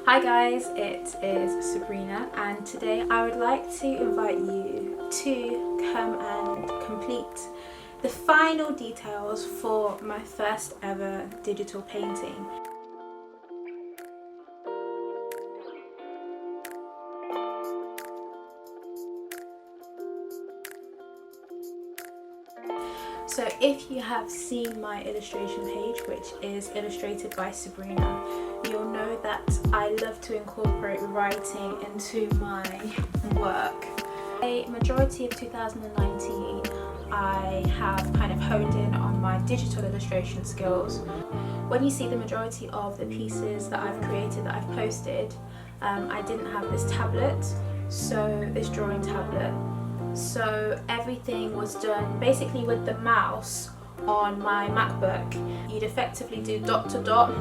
Hi guys, it is Sabrina and today I would like to invite you to come and complete the final details for my first ever digital painting. So if you have seen my illustration page, which is illustrated by Sabrina, you'll know that I love to incorporate writing into my work. A majority of 2019 I have kind of honed in on my digital illustration skills. When you see the majority of the pieces that I've created, that I've posted, I didn't have this tablet, so this drawing tablet. So everything was done basically with the mouse on my MacBook. You'd effectively do dot to dot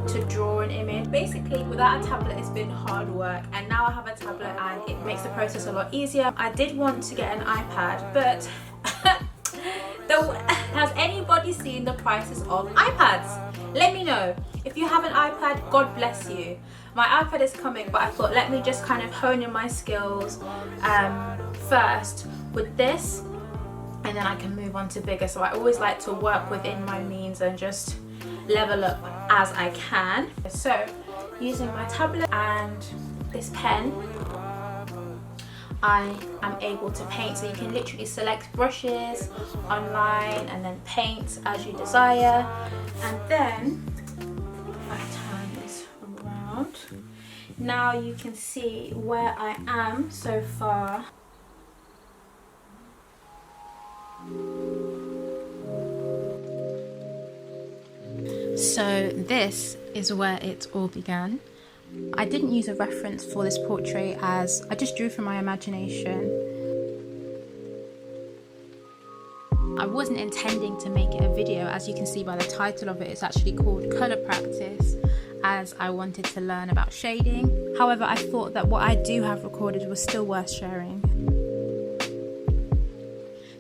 to draw an image. Basically, without a tablet, it's been hard work, and now I have a tablet and it makes the process a lot easier. I did want to get an iPad, but has anybody seen the prices of iPads? Let me know. If you have an iPad, God bless you. My iPad is coming, but I thought let me just kind of hone in my skills first with this, and then I can move on to bigger. So I always like to work within my means and just level up as I can. So using my tablet and this pen, I am able to paint. So you can literally select brushes online and then paint as you desire. And then if I turn this around, now you can see where I am so far. So this is where it all began. I didn't use a reference for this portrait as I just drew from my imagination. I wasn't intending to make it a video. As you can see by the title of it, it's actually called Colour Practice, as I wanted to learn about shading. However, I thought that what I do have recorded was still worth sharing.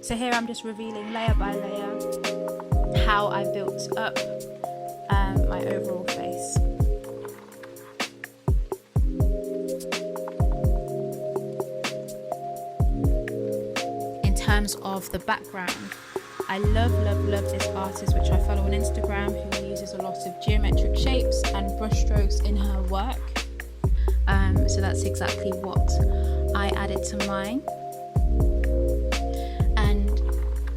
So here I'm just revealing layer by layer how I built up my overall face. In terms of the background, I love this artist which I follow on Instagram, who uses a lot of geometric shapes and brushstrokes in her work. So that's exactly what I added to mine. And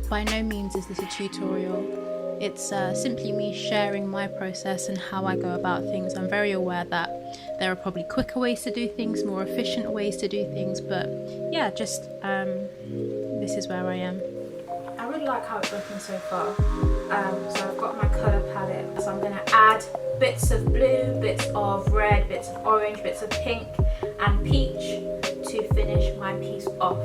by no means is this a tutorial. It's simply me sharing my process and how I go about things. I'm very aware that there are probably quicker ways to do things, more efficient ways to do things, but yeah, just this is where I am. I really like how it's looking so far. So I've got my colour palette, so I'm going to add bits of blue, bits of red, bits of orange, bits of pink and peach to finish my piece off.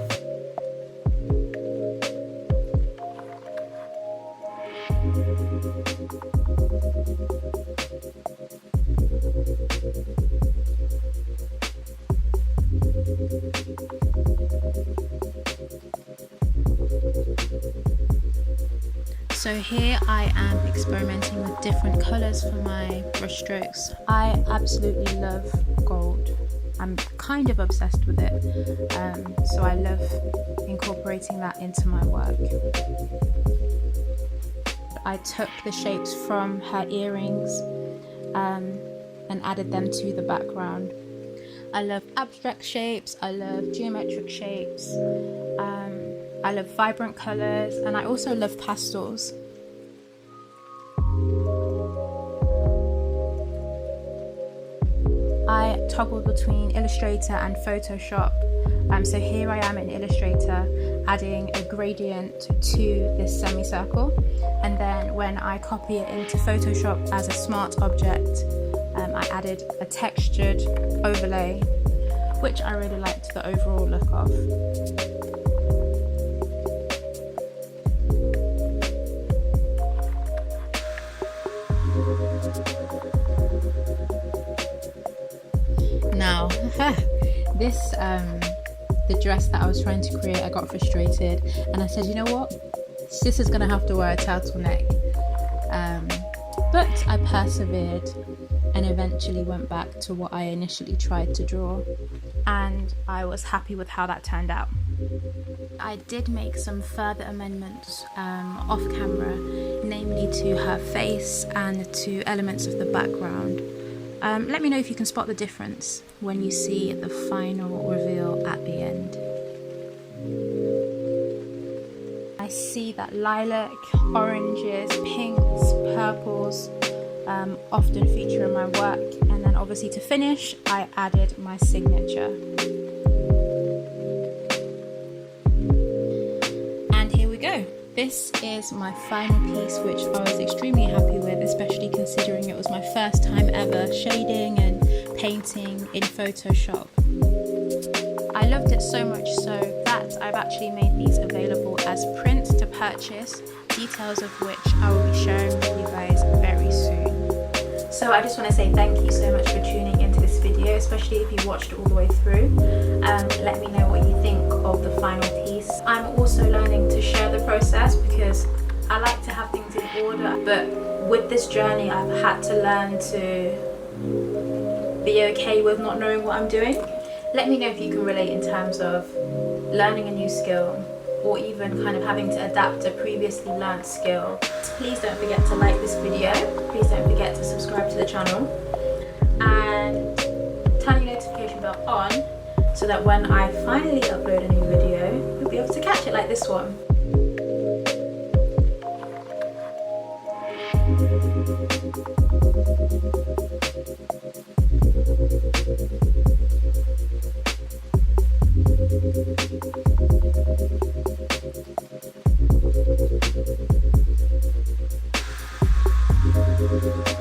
So here I am experimenting with different colours for my brush strokes. I absolutely love gold. I'm kind of obsessed with it, so I love incorporating that into my work. I took the shapes from her earrings and added them to the background. I love abstract shapes, I love geometric shapes, I love vibrant colours, and I also love pastels. I toggled between Illustrator and Photoshop. So here I am in Illustrator adding a gradient to this semicircle, and then when I copy it into Photoshop as a smart object, I added a textured overlay, which I really liked the overall look of. Now, this the dress that I was trying to create, I got frustrated and I said, you know what, sis is gonna have to wear a turtleneck. But I persevered and eventually went back to what I initially tried to draw, and I was happy with how that turned out. I did make some further amendments off camera, namely to her face and to elements of the background. Let me know if you can spot the difference when you see the final reveal at the end. I see that lilac, oranges, pinks, purples often feature in my work, and then obviously to finish I added my signature. And here we go. This is my final piece, which I was extremely happy with, especially considering it was my first time ever shading and painting in Photoshop. I loved it so much so that I've actually made these available as prints to purchase, details of which I will be sharing with you guys very soon. So I just want to say thank you so much for tuning into this video, especially if you watched it all the way through. Let me know what you think of the final piece. I'm also learning to share the process because I like to have things in order, but with this journey I've had to learn to be okay with not knowing what I'm doing. Let me know if you can relate in terms of learning a new skill, or even kind of having to adapt a previously learned skill. Please don't forget to like this video. Please don't forget to subscribe to the channel and turn your notification bell on so that when I finally upload a new video, you'll be able to catch it like this one. Thank you.